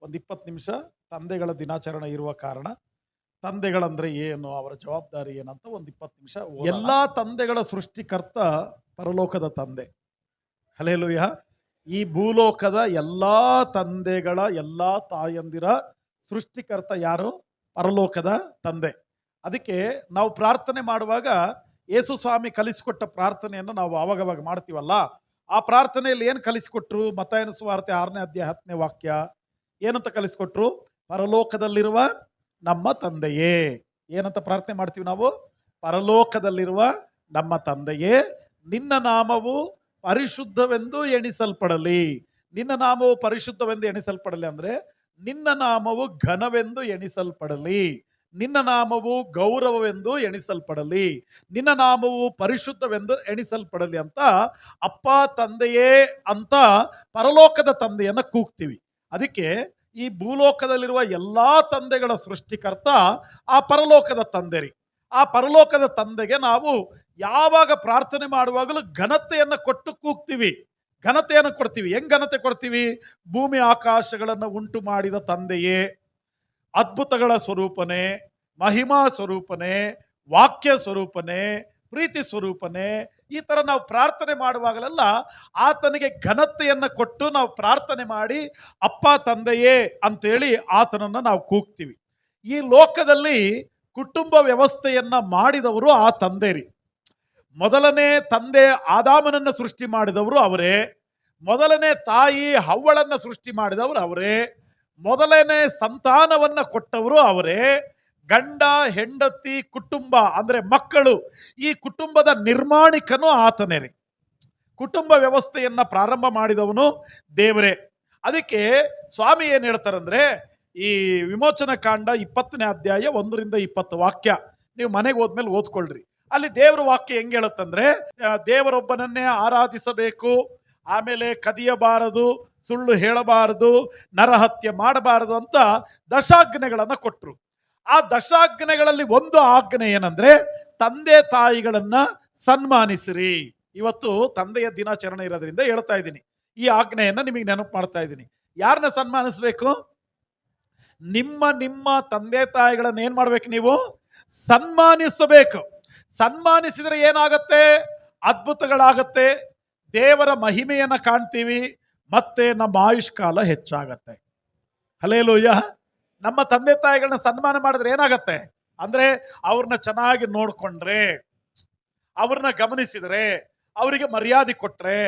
ಒಂದು 20 ನಿಮಿಷ ತಂದೆಗಳ ದಿನಾಚರಣೆ ಇರುವ ಕಾರಣ ತಂದೆಗಳಂದ್ರೆ ಏನು, ಅವರ ಜವಾಬ್ದಾರಿ ಏನಂತ ಒಂದು 20 ನಿಮಿಷ. ಎಲ್ಲಾ ತಂದೆಗಳ ಸೃಷ್ಟಿಕರ್ತ ಪರಲೋಕದ ತಂದೆ. ಹಲ್ಲೆಲೂಯ. ಈ ಭೂಲೋಕದ ಎಲ್ಲಾ ತಂದೆಗಳ ಎಲ್ಲಾ ತಾಯಂದಿರ ಸೃಷ್ಟಿಕರ್ತ ಯಾರು? ಪರಲೋಕದ ತಂದೆ. ಅದಕ್ಕೆ ನಾವು ಪ್ರಾರ್ಥನೆ ಮಾಡುವಾಗ ಯೇಸು ಸ್ವಾಮಿ ಕಲಿಸಿಕೊಟ್ಟ ಪ್ರಾರ್ಥನೆಯನ್ನು ನಾವು ಆವಾಗವಾಗ ಮಾಡ್ತೀವಲ್ಲ, ಆ ಪ್ರಾರ್ಥನೆಯಲ್ಲಿ ಏನು ಕಲಿಸಿಕೊಟ್ರು? ಮತ್ತಾಯನ ಸುವಾರ್ತೆ 6ನೇ ಅಧ್ಯಾಯ 10ನೇ ವಾಕ್ಯ ಏನಂತ ಕಲಿಸಿಕೊಟ್ರು? ಪರಲೋಕದಲ್ಲಿರುವ ನಮ್ಮ ತಂದೆಯೇ. ಏನಂತ ಪ್ರಾರ್ಥನೆ ಮಾಡ್ತೀವಿ ನಾವು? ಪರಲೋಕದಲ್ಲಿರುವ ನಮ್ಮ ತಂದೆಯೇ, ನಿನ್ನ ನಾಮವು ಪರಿಶುದ್ಧವೆಂದು ಎಣಿಸಲ್ಪಡಲಿ. ನಿನ್ನ ನಾಮವು ಪರಿಶುದ್ಧವೆಂದು ಎಣಿಸಲ್ಪಡಲಿ ಅಂದ್ರೆ ನಿನ್ನ ನಾಮವು ಘನವೆಂದು ಎಣಿಸಲ್ಪಡಲಿ, ನಿನ್ನ ನಾಮವು ಗೌರವವೆಂದು ಎಣಿಸಲ್ಪಡಲಿ, ನಿನ್ನ ನಾಮವು ಪರಿಶುದ್ಧವೆಂದು ಎಣಿಸಲ್ಪಡಲಿ ಅಂತ ಅಪ್ಪ ತಂದೆಯೇ ಅಂತ ಪರಲೋಕದ ತಂದೆಯನ್ನ ಕೂಗ್ತೀವಿ. ಅದಕ್ಕೆ ಈ ಭೂಲೋಕದಲ್ಲಿರುವ ಎಲ್ಲಾ ತಂದೆಗಳ ಸೃಷ್ಟಿಕರ್ತ ಆ ಪರಲೋಕದ ತಂದೆ ರೀ. ಆ ಪರಲೋಕದ ತಂದೆಗೆ ನಾವು ಯಾವಾಗ ಪ್ರಾರ್ಥನೆ ಮಾಡುವಾಗಲೂ ಘನತೆಯನ್ನು ಕೊಟ್ಟು ಕೂಗ್ತೀವಿ, ಘನತೆಯನ್ನು ಕೊಡ್ತೀವಿ. ಹೆಂಗ್ ಘನತೆ ಕೊಡ್ತೀವಿ? ಭೂಮಿ ಆಕಾಶಗಳನ್ನು ಉಂಟು ಮಾಡಿದ ತಂದೆಯೇ, ಅದ್ಭುತಗಳ ಸ್ವರೂಪನೇ, ಮಹಿಮಾ ಸ್ವರೂಪನೇ, ವಾಕ್ಯ ಸ್ವರೂಪನೇ, ಪ್ರೀತಿ ಸ್ವರೂಪನೇ, ಈ ತರ ನಾವು ಪ್ರಾರ್ಥನೆ ಮಾಡುವಾಗಲೆಲ್ಲ ಆತನಿಗೆ ಘನತೆಯನ್ನು ಕೊಟ್ಟು ನಾವು ಪ್ರಾರ್ಥನೆ ಮಾಡಿ ಅಪ್ಪ ತಂದೆಯೇ ಅಂತೇಳಿ ಆತನನ್ನು ನಾವು ಕೂಗ್ತೀವಿ. ಈ ಲೋಕದಲ್ಲಿ ಕುಟುಂಬ ವ್ಯವಸ್ಥೆಯನ್ನ ಮಾಡಿದವರು ಆ ತಂದೆ ರೀ. ಮೊದಲನೇ ತಂದೆ ಆದಾಮನನ್ನು ಸೃಷ್ಟಿ ಮಾಡಿದವರು ಅವರೇ, ಮೊದಲನೇ ತಾಯಿ ಹವ್ವಳನ್ನ ಸೃಷ್ಟಿ ಮಾಡಿದವರು ಅವರೇ, ಮೊದಲನೇ ಸಂತಾನವನ್ನ ಕೊಟ್ಟವರು ಅವರೇ, ಗಂಡ ಹೆಂಡತಿ ಕುಟುಂಬ ಅಂದ್ರೆ ಮಕ್ಕಳು, ಈ ಕುಟುಂಬದ ನಿರ್ಮಾಣಿಕನು ಆತನೇ ರೀ. ಕುಟುಂಬ ವ್ಯವಸ್ಥೆಯನ್ನ ಪ್ರಾರಂಭ ಮಾಡಿದವನು ದೇವರೇ. ಅದಕ್ಕೆ ಸ್ವಾಮಿ ಏನ್ ಹೇಳ್ತಾರಂದ್ರೆ, ಈ ವಿಮೋಚನ ಕಾಂಡ 20ನೇ ಅಧ್ಯಾಯ 1ರಿಂದ 20 ವಾಕ್ಯ ನೀವು ಮನೆಗೆ ಹೋದ್ಮೇಲೆ ಓದ್ಕೊಳ್ರಿ. ಅಲ್ಲಿ ದೇವರ ವಾಕ್ಯ ಹೆಂಗ್ ಹೇಳುತ್ತಂದ್ರೆ, ದೇವರೊಬ್ಬನನ್ನೇ ಆರಾಧಿಸಬೇಕು, ಆಮೇಲೆ ಕದಿಯಬಾರದು, ಸುಳ್ಳು ಹೇಳಬಾರದು, ನರಹತ್ಯೆ ಮಾಡಬಾರದು ಅಂತ ದಶಾಜ್ಞೆಗಳನ್ನ ಕೊಟ್ರು. ಆ ದಶಾಜ್ಞೆಗಳಲ್ಲಿ ಒಂದು ಆಜ್ಞೆ ಏನಂದ್ರೆ, ತಂದೆ ತಾಯಿಗಳನ್ನ ಸನ್ಮಾನಿಸಿರಿ. ಇವತ್ತು ತಂದೆಯ ದಿನಾಚರಣೆ ಇರೋದ್ರಿಂದ ಹೇಳ್ತಾ ಇದ್ದೀನಿ, ಈ ಆಜ್ಞೆಯನ್ನ ನಿಮಗೆ ನೆನಪು ಮಾಡ್ತಾ ಇದ್ದೀನಿ. ಯಾರನ್ನ ಸನ್ಮಾನಿಸ್ಬೇಕು? ನಿಮ್ಮ ನಿಮ್ಮ ತಂದೆ ತಾಯಿಗಳನ್ನ ಏನ್ ಮಾಡ್ಬೇಕು? ನೀವು ಸನ್ಮಾನಿಸಬೇಕು. ಸನ್ಮಾನಿಸಿದ್ರೆ ಏನಾಗತ್ತೆ? ಅದ್ಭುತಗಳಾಗತ್ತೆ, ದೇವರ ಮಹಿಮೆಯನ್ನ ಕಾಣ್ತೀವಿ, ಮತ್ತೆ ನಮ್ಮ ಆಯುಷ್ಕಾಲ ಹೆಚ್ಚಾಗತ್ತೆ. ಹಲ್ಲೆಲೂಯಾ. ನಮ್ಮ ತಂದೆ ತಾಯಿಗಳನ್ನ ಸನ್ಮಾನ ಮಾಡಿದ್ರೆ ಏನಾಗತ್ತೆ ಅಂದ್ರೆ, ಅವ್ರನ್ನ ಚೆನ್ನಾಗಿ ನೋಡ್ಕೊಂಡ್ರೆ, ಅವ್ರನ್ನ ಗಮನಿಸಿದ್ರೆ, ಅವರಿಗೆ ಮರ್ಯಾದೆ ಕೊಟ್ರೆ,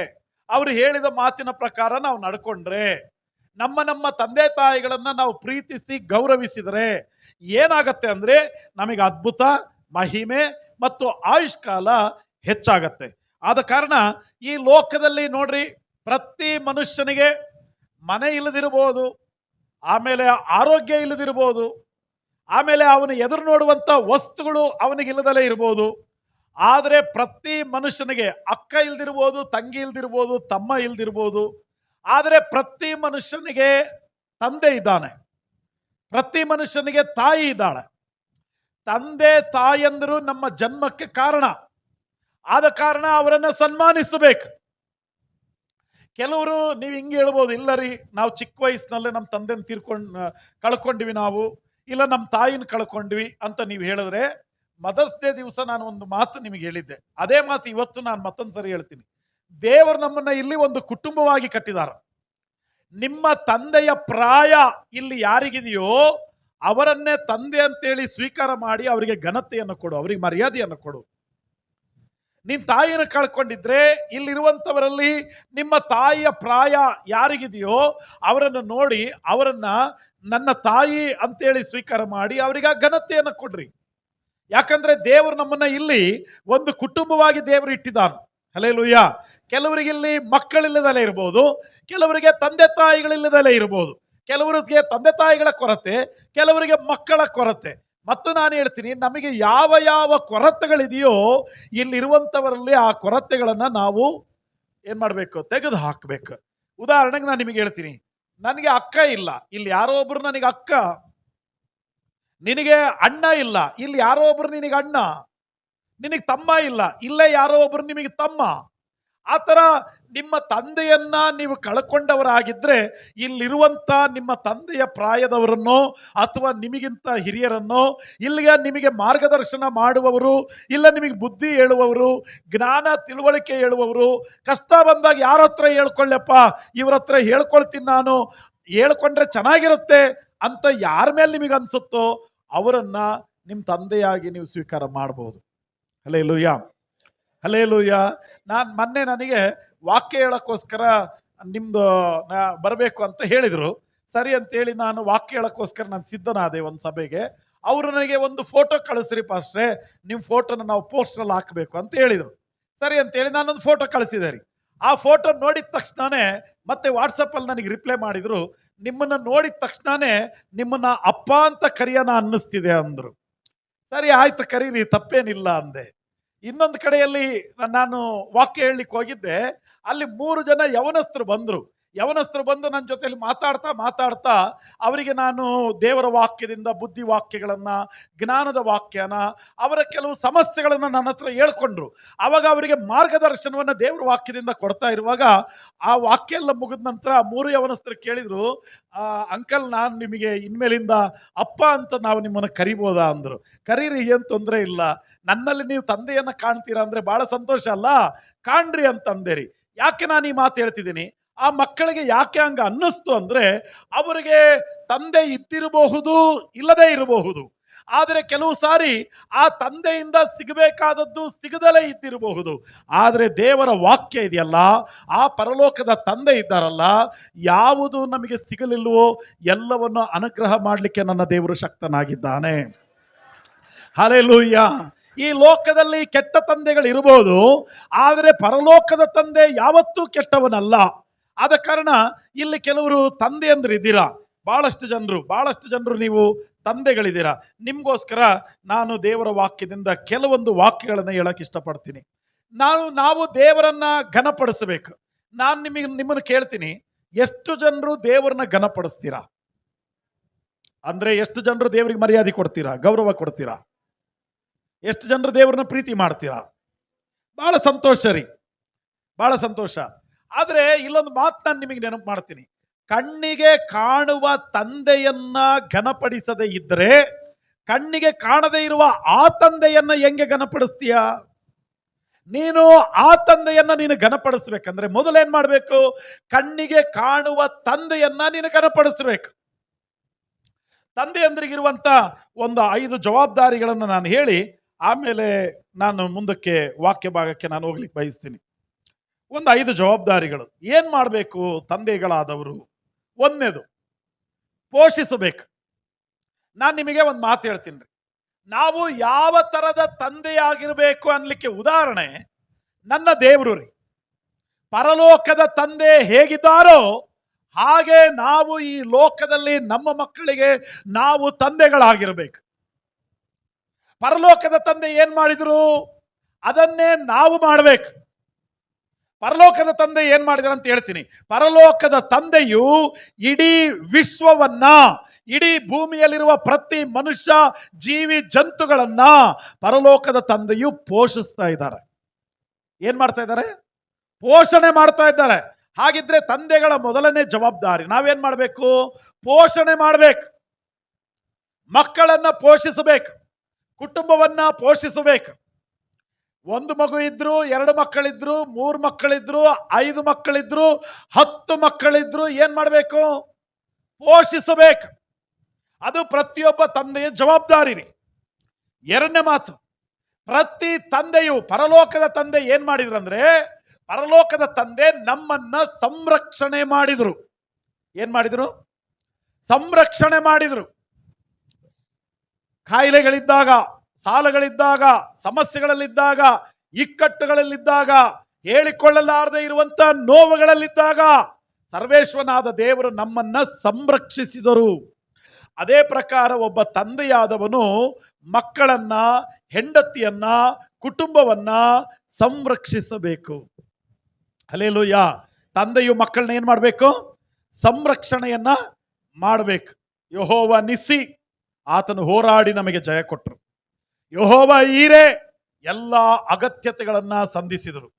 ಅವ್ರು ಹೇಳಿದ ಮಾತಿನ ಪ್ರಕಾರ ನಾವು ನಡ್ಕೊಂಡ್ರೆ, ನಮ್ಮ ತಂದೆ ತಾಯಿಗಳನ್ನ ನಾವು ಪ್ರೀತಿಸಿ ಗೌರವಿಸಿದರೆ ಏನಾಗತ್ತೆ ಅಂದ್ರೆ, ನಮಗೆ ಅದ್ಭುತ, ಮಹಿಮೆ ಮತ್ತು ಆಯುಷ್ಕಾಲ ಹೆಚ್ಚಾಗತ್ತೆ. ಆದ ಕಾರಣ ಈ ಲೋಕದಲ್ಲಿ ನೋಡ್ರಿ, ಪ್ರತಿ ಮನುಷ್ಯನಿಗೆ ಮನೆ ಇಲ್ಲದಿರಬಹುದು, ಆಮೇಲೆ ಆರೋಗ್ಯ ಇಲ್ಲದಿರ್ಬೋದು, ಆಮೇಲೆ ಅವನು ಎದುರು ನೋಡುವಂತ ವಸ್ತುಗಳು ಅವನಿಗೆ ಇಲ್ಲದಲೇ ಇರ್ಬೋದು. ಆದರೆ ಪ್ರತಿ ಮನುಷ್ಯನಿಗೆ ಅಕ್ಕ ಇಲ್ದಿರ್ಬೋದು, ತಂಗಿ ಇಲ್ದಿರ್ಬೋದು, ತಮ್ಮ ಇಲ್ದಿರ್ಬೋದು, ಆದರೆ ಪ್ರತಿ ಮನುಷ್ಯನಿಗೆ ತಂದೆ ಇದ್ದಾನೆ, ಪ್ರತಿ ಮನುಷ್ಯನಿಗೆ ತಾಯಿ ಇದ್ದಾಳೆ. ತಂದೆ ತಾಯಂದರು ನಮ್ಮ ಜನ್ಮಕ್ಕೆ ಕಾರಣ. ಆದ ಕಾರಣ ಅವರನ್ನ ಸನ್ಮಾನಿಸಬೇಕು. ಕೆಲವರು ನೀವು ಹಿಂಗೆ ಹೇಳ್ಬೋದು, ಇಲ್ಲ ರೀ, ನಾವು ಚಿಕ್ಕ ವಯಸ್ಸಿನಲ್ಲೇ ನಮ್ಮ ತಂದೆನ ಕಳ್ಕೊಂಡ್ವಿ ನಾವು, ಇಲ್ಲ ನಮ್ಮ ತಾಯಿನ ಕಳ್ಕೊಂಡ್ವಿ ಅಂತ ನೀವು ಹೇಳಿದ್ರೆ, ಮದರ್ಸ್ ಡೇ ದಿವಸ ನಾನು ಒಂದು ಮಾತು ನಿಮಗೆ ಹೇಳಿದ್ದೆ, ಅದೇ ಮಾತು ಇವತ್ತು ನಾನು ಮತ್ತೊಂದು ಸರಿ ಹೇಳ್ತೀನಿ. ದೇವರು ನಮ್ಮನ್ನ ಇಲ್ಲಿ ಒಂದು ಕುಟುಂಬವಾಗಿ ಕಟ್ಟಿದಾರ. ನಿಮ್ಮ ತಂದೆಯ ಪ್ರಾಯ ಇಲ್ಲಿ ಯಾರಿಗಿದೆಯೋ ಅವರನ್ನೇ ತಂದೆ ಅಂತೇಳಿ ಸ್ವೀಕಾರ ಮಾಡಿ ಅವರಿಗೆ ಘನತೆಯನ್ನು ಕೊಡು, ಅವರಿಗೆ ಮರ್ಯಾದೆಯನ್ನು ಕೊಡು. ನಿನ್ನ ತಾಯಿನ ಕಳ್ಕೊಂಡಿದ್ರೆ ಇಲ್ಲಿರುವಂಥವರಲ್ಲಿ ನಿಮ್ಮ ತಾಯಿಯ ಪ್ರಾಯ ಯಾರಿಗಿದೆಯೋ ಅವರನ್ನು ನೋಡಿ ಅವರನ್ನ ನನ್ನ ತಾಯಿ ಅಂತೇಳಿ ಸ್ವೀಕಾರ ಮಾಡಿ ಅವರಿಗೆ ಘನತೆಯನ್ನು ಕೊಡ್ರಿ. ಯಾಕಂದ್ರೆ ದೇವರು ನಮ್ಮನ್ನ ಇಲ್ಲಿ ಒಂದು ಕುಟುಂಬವಾಗಿ ದೇವರು ಇಟ್ಟಿದ್ದಾನೆ. ಹಲ್ಲೆಲೂಯಾ. ಕೆಲವರಿಗೆ ಇಲ್ಲಿ ಮಕ್ಕಳಿಲ್ಲದಲೇ ಇರ್ಬೋದು, ಕೆಲವರಿಗೆ ತಂದೆ ತಾಯಿಗಳಿಲ್ಲದಲೇ ಇರ್ಬೋದು, ಕೆಲವರಿಗೆ ತಂದೆ ತಾಯಿಗಳ ಕೊರತೆ, ಕೆಲವರಿಗೆ ಮಕ್ಕಳ ಕೊರತೆ. ಮತ್ತು ನಾನು ಹೇಳ್ತೀನಿ, ನಮಗೆ ಯಾವ ಯಾವ ಕೊರತೆಗಳಿದೆಯೋ ಇಲ್ಲಿರುವಂಥವರಲ್ಲಿ ಆ ಕೊರತೆಗಳನ್ನು ನಾವು ಏನು ಮಾಡಬೇಕು? ತೆಗೆದು ಹಾಕಬೇಕು. ಉದಾಹರಣೆಗೆ ನಾನು ನಿಮಗೆ ಹೇಳ್ತೀನಿ, ನನಗೆ ಅಕ್ಕ ಇಲ್ಲ, ಇಲ್ಲಿ ಯಾರೋ ಒಬ್ರು ನನಗೆ ಅಕ್ಕ. ನಿನಗೆ ಅಣ್ಣ ಇಲ್ಲ, ಇಲ್ಲಿ ಯಾರೋ ಒಬ್ರು ನಿನಗೆ ಅಣ್ಣ. ನಿನಗೆ ತಮ್ಮ ಇಲ್ಲ, ಇಲ್ಲೇ ಯಾರೋ ಒಬ್ರು ನಿಮಗೆ ತಮ್ಮ. ಆ ಥರ ನಿಮ್ಮ ತಂದೆಯನ್ನ ನೀವು ಕಳ್ಕೊಂಡವರಾಗಿದ್ರೆ ಇಲ್ಲಿರುವಂತ ನಿಮ್ಮ ತಂದೆಯ ಪ್ರಾಯದವರನ್ನೋ ಅಥವಾ ನಿಮಗಿಂತ ಹಿರಿಯರನ್ನೋ, ಇಲ್ಲಿಗೆ ನಿಮಗೆ ಮಾರ್ಗದರ್ಶನ ಮಾಡುವವರು, ಇಲ್ಲ ನಿಮಗೆ ಬುದ್ಧಿ ಹೇಳುವವರು, ಜ್ಞಾನ ತಿಳುವಳಿಕೆ ಹೇಳುವವರು, ಕಷ್ಟ ಬಂದಾಗ ಯಾರ ಹತ್ರ ಹೇಳ್ಕೊಳ್ಳಪ್ಪ, ಇವ್ರ ಹತ್ರ ಹೇಳ್ಕೊಳ್ತೀನಿ ನಾನು, ಹೇಳ್ಕೊಂಡ್ರೆ ಚೆನ್ನಾಗಿರುತ್ತೆ ಅಂತ ಯಾರ ಮೇಲೆ ನಿಮಗೆ ಅನ್ಸುತ್ತೋ ಅವರನ್ನ ನಿಮ್ಮ ತಂದೆಯಾಗಿ ನೀವು ಸ್ವೀಕಾರ ಮಾಡಬಹುದು. Hallelujah, hallelujah. ಮೊನ್ನೆ ನನಗೆ ವಾಕ್ಯ ಹೇಳೋಕ್ಕೋಸ್ಕರ ನಿಮ್ದು ಬರಬೇಕು ಅಂತ ಹೇಳಿದರು. ಸರಿ ಅಂತೇಳಿ ನಾನು ವಾಕ್ಯ ಹೇಳೋಕ್ಕೋಸ್ಕರ ನಾನು ಸಿದ್ಧನಾದೆ ಒಂದು ಸಭೆಗೆ. ಅವರು ನನಗೆ ಒಂದು ಫೋಟೋ ಕಳಿಸ್ರಿ ಪಾಸ್ಟ್ರೆ, ನಿಮ್ಮ ಫೋಟೋನ ನಾವು ಪೋಸ್ಟಲ್ಲಿ ಹಾಕಬೇಕು ಅಂತ ಹೇಳಿದರು. ಸರಿ ಅಂತೇಳಿ ನಾನೊಂದು ಫೋಟೋ ಕಳಿಸಿದೆ ರೀ. ಆ ಫೋಟೋ ನೋಡಿದ ತಕ್ಷಣವೇ ಮತ್ತೆ ವಾಟ್ಸಪ್ಪಲ್ಲಿ ನನಗೆ ರಿಪ್ಲೈ ಮಾಡಿದರು, ನಿಮ್ಮನ್ನು ನೋಡಿದ ತಕ್ಷಣವೇ ನಿಮ್ಮನ್ನ ಅಪ್ಪ ಅಂತ ಕರೆಯೋಣ ಅನ್ನಿಸ್ತಿದೆ ಅಂದರು. ಸರಿ ಆಯ್ತು ಕರೀರಿ, ತಪ್ಪೇನಿಲ್ಲ ಅಂದೆ. ಇನ್ನೊಂದು ಕಡೆಯಲ್ಲಿ ನಾನು ವಾಕ್ಯ ಹೇಳಲಿಕ್ಕೆ ಹೋಗಿದ್ದೆ. ಅಲ್ಲಿ 3 ಜನ ಯವನಸ್ಥರು ಬಂದರು. ಯವನಸ್ಥರು ಬಂದು ನನ್ನ ಜೊತೆಲಿ ಮಾತಾಡ್ತಾ ಅವರಿಗೆ ನಾನು ದೇವರ ವಾಕ್ಯದಿಂದ ಬುದ್ಧಿ ವಾಕ್ಯಗಳನ್ನು, ಜ್ಞಾನದ ವಾಕ್ಯನ, ಅವರ ಕೆಲವು ಸಮಸ್ಯೆಗಳನ್ನು ನನ್ನ ಹತ್ರ ಹೇಳ್ಕೊಂಡ್ರು. ಆವಾಗ ಅವರಿಗೆ ಮಾರ್ಗದರ್ಶನವನ್ನು ದೇವರ ವಾಕ್ಯದಿಂದ ಕೊಡ್ತಾ ಇರುವಾಗ ಆ ವಾಕ್ಯ ಎಲ್ಲ ಮುಗಿದ ನಂತರ 3 ಯವನಸ್ಥರು ಕೇಳಿದರು, ಅಂಕಲ್ ನಾನು ನಿಮಗೆ ಇನ್ಮೇಲಿಂದ ಅಪ್ಪ ಅಂತ ನಾವು ನಿಮ್ಮನ್ನು ಕರಿಬೋದಾ ಅಂದರು. ಕರೀರಿ, ಏನು ತೊಂದರೆ ಇಲ್ಲ, ನನ್ನಲ್ಲಿ ನೀವು ತಂದೆಯನ್ನು ಕಾಣ್ತೀರಾ ಅಂದರೆ ಭಾಳ ಸಂತೋಷ ಅಲ್ಲ, ಕಾಣ್ರಿ ಅಂತಂದೇರಿ. ಯಾಕೆ ನಾನು ಈ ಮಾತು ಹೇಳ್ತಿದ್ದೀನಿ, ಆ ಮಕ್ಕಳಿಗೆ ಯಾಕೆ ಹಂಗ ಅನ್ನಿಸ್ತು ಅಂದರೆ ಅವರಿಗೆ ತಂದೆ ಇದ್ದಿರಬಹುದು, ಇಲ್ಲದೇ ಇರಬಹುದು. ಆದರೆ ಕೆಲವು ಸಾರಿ ಆ ತಂದೆಯಿಂದ ಸಿಗಬೇಕಾದದ್ದು ಸಿಗದಲೇ ಇದ್ದಿರಬಹುದು. ಆದರೆ ದೇವರ ವಾಕ್ಯ ಇದೆಯಲ್ಲ, ಆ ಪರಲೋಕದ ತಂದೆ ಇದ್ದಾರಲ್ಲ, ಯಾವುದು ನಮಗೆ ಸಿಗಲಿಲ್ವೋ ಎಲ್ಲವನ್ನು ಅನುಗ್ರಹ ಮಾಡಲಿಕ್ಕೆ ನನ್ನ ದೇವರು ಶಕ್ತನಾಗಿದ್ದಾನೆ. ಹಲ್ಲೆಲೂಯಾ. ಈ ಲೋಕದಲ್ಲಿ ಕೆಟ್ಟ ತಂದೆಗಳು ಇರಬಹುದು, ಆದರೆ ಪರಲೋಕದ ತಂದೆ ಯಾವತ್ತೂ ಕೆಟ್ಟವನಲ್ಲ. ಆದ ಕಾರಣ ಇಲ್ಲಿ ಕೆಲವರು ತಂದೆ ಅಂದ್ರೆ ಇದ್ದೀರಾ, ಬಹಳಷ್ಟು ಜನರು ನೀವು ತಂದೆಗಳಿದ್ದೀರಾ. ನಿಮಗೋಸ್ಕರ ನಾನು ದೇವರ ವಾಕ್ಯದಿಂದ ಕೆಲವೊಂದು ವಾಕ್ಯಗಳನ್ನು ಹೇಳಕ್ಕೆ ಇಷ್ಟಪಡ್ತೀನಿ. ನಾವು ದೇವರನ್ನ ಘನಪಡಿಸಬೇಕು. ನಾನು ನಿಮ್ಮನ್ನು ಕೇಳ್ತೀನಿ, ಎಷ್ಟು ಜನರು ದೇವರನ್ನ ಘನಪಡಿಸ್ತೀರಾ? ಅಂದ್ರೆ ಎಷ್ಟು ಜನರು ದೇವರಿಗೆ ಮರ್ಯಾದೆ ಕೊಡ್ತೀರಾ, ಗೌರವ ಕೊಡ್ತೀರಾ? ಎಷ್ಟು ಜನರು ದೇವರನ್ನ ಪ್ರೀತಿ ಮಾಡ್ತೀರಾ? ಬಹಳ ಸಂತೋಷ ರೀ, ಬಹಳ ಸಂತೋಷ. ಆದರೆ ಇಲ್ಲೊಂದು ಮಾತು ನಾನು ನಿಮಗೆ ನೆನಪು ಮಾಡ್ತೀನಿ. ಕಣ್ಣಿಗೆ ಕಾಣುವ ತಂದೆಯನ್ನ ಘನಪಡಿಸದೇ ಇದ್ದರೆ ಕಣ್ಣಿಗೆ ಕಾಣದೇ ಇರುವ ಆ ತಂದೆಯನ್ನ ಹೆಂಗೆ ಘನಪಡಿಸ್ತೀಯ? ನೀನು ಆ ತಂದೆಯನ್ನ ನೀನು ಘನಪಡಿಸ್ಬೇಕಂದ್ರೆ ಮೊದಲೇನ್ ಮಾಡಬೇಕು? ಕಣ್ಣಿಗೆ ಕಾಣುವ ತಂದೆಯನ್ನ ನೀನು ಘನಪಡಿಸ್ಬೇಕು. ತಂದೆಯಂದ್ರಿಗಿರುವಂತ ಒಂದು 5 ಜವಾಬ್ದಾರಿಗಳನ್ನು ನಾನು ಹೇಳಿ ಆಮೇಲೆ ನಾನು ಮುಂದಕ್ಕೆ ವಾಕ್ಯ ಭಾಗಕ್ಕೆ ನಾನು ಹೋಗ್ಲಿಕ್ಕೆ ಬಯಸ್ತೀನಿ. ಒಂದು 5 ಜವಾಬ್ದಾರಿಗಳು ಏನ್ ಮಾಡಬೇಕು ತಂದೆಗಳಾದವರು. ಒಂದನೇದು ಪೋಷಿಸಬೇಕು. ನಾನು ನಿಮಗೆ ಒಂದು ಮಾತು ಹೇಳ್ತೀನಿ. ನಾವು ಯಾವ ತರದ ತಂದೆಯಾಗಿರ್ಬೇಕು ಅನ್ಲಿಕ್ಕೆ ಉದಾಹರಣೆ ನನ್ನ ದೇವರು ರೀ. ಪರಲೋಕದ ತಂದೆ ಹೇಗಿದ್ದಾರೋ ಹಾಗೆ ನಾವು ಈ ಲೋಕದಲ್ಲಿ ನಮ್ಮ ಮಕ್ಕಳಿಗೆ ನಾವು ತಂದೆಗಳಾಗಿರ್ಬೇಕು. ಪರಲೋಕದ ತಂದೆ ಏನ್ ಮಾಡಿದ್ರು ಅದನ್ನೇ ನಾವು ಮಾಡಬೇಕು. ಪರಲೋಕದ ತಂದೆ ಏನ್ ಮಾಡಿದ್ರು ಅಂತ ಹೇಳ್ತೀನಿ. ಪರಲೋಕದ ತಂದೆಯು ಇಡೀ ವಿಶ್ವವನ್ನ, ಇಡೀ ಭೂಮಿಯಲ್ಲಿರುವ ಪ್ರತಿ ಮನುಷ್ಯ, ಜೀವಿ, ಜಂತುಗಳನ್ನ ಪರಲೋಕದ ತಂದೆಯು ಪೋಷಿಸ್ತಾ ಇದ್ದಾರೆ. ಏನ್ ಮಾಡ್ತಾ ಇದ್ದಾರೆ? ಪೋಷಣೆ ಮಾಡ್ತಾ ಇದ್ದಾರೆ. ಹಾಗಿದ್ರೆ ತಂದೆಗಳ ಮೊದಲನೇ ಜವಾಬ್ದಾರಿ ನಾವೇನ್ ಮಾಡಬೇಕು? ಪೋಷಣೆ ಮಾಡಬೇಕು. ಮಕ್ಕಳನ್ನ ಪೋಷಿಸಬೇಕು, ಕುಟುಂಬವನ್ನ ಪೋಷಿಸಬೇಕು. 1 ಮಗು ಇದ್ರು, 2 ಮಕ್ಕಳಿದ್ರು, 3 ಮಕ್ಕಳಿದ್ರು, 5 ಮಕ್ಕಳಿದ್ರು, 10 ಮಕ್ಕಳಿದ್ರು, ಏನ್ ಮಾಡಬೇಕು? ಪೋಷಿಸಬೇಕು. ಅದು ಪ್ರತಿಯೊಬ್ಬ ತಂದೆಯ ಜವಾಬ್ದಾರಿ ರೀ. ಎರಡನೇ ಮಾತು, ಪ್ರತಿ ತಂದೆಯು, ಪರಲೋಕದ ತಂದೆ ಏನ್ ಮಾಡಿದ್ರಂದ್ರೆ, ಪರಲೋಕದ ತಂದೆ ನಮ್ಮನ್ನ ಸಂರಕ್ಷಣೆ ಮಾಡಿದ್ರು. ಏನ್ ಮಾಡಿದ್ರು? ಸಂರಕ್ಷಣೆ ಮಾಡಿದ್ರು. ಕಾಯಿಲೆಗಳಿದ್ದಾಗ, ಸಾಲಗಳಿದ್ದಾಗ, ಸಮಸ್ಯೆಗಳಲ್ಲಿದ್ದಾಗ, ಇಕ್ಕಟ್ಟುಗಳಲ್ಲಿದ್ದಾಗ, ಹೇಳಿಕೊಳ್ಳಲಾರದೆ ಇರುವಂತ ನೋವುಗಳಲ್ಲಿದ್ದಾಗ ಸರ್ವೇಶ್ವರನಾದ ದೇವರು ನಮ್ಮನ್ನ ಸಂರಕ್ಷಿಸಿದರು. ಅದೇ ಪ್ರಕಾರ ಒಬ್ಬ ತಂದೆಯಾದವನು ಮಕ್ಕಳನ್ನ, ಹೆಂಡತಿಯನ್ನ, ಕುಟುಂಬವನ್ನ ಸಂರಕ್ಷಿಸಬೇಕು. ಹಲ್ಲೆಲೂಯಾ. ತಂದೆಯು ಮಕ್ಕಳನ್ನ ಏನ್ ಮಾಡಬೇಕು? ಸಂರಕ್ಷಣೆಯನ್ನ ಮಾಡಬೇಕು. ಯೆಹೋವ ನಿಸ್ಸಿ, ಆತನು ಹೋರಾಡಿ ನಮಗೆ ಜಯ ಕೊಟ್ಟರು. ಯೆಹೋವ ಈರೆ, ಎಲ್ಲ ಅಗತ್ಯತೆಗಳನ್ನ ಸಂಧಿಸಿದರು.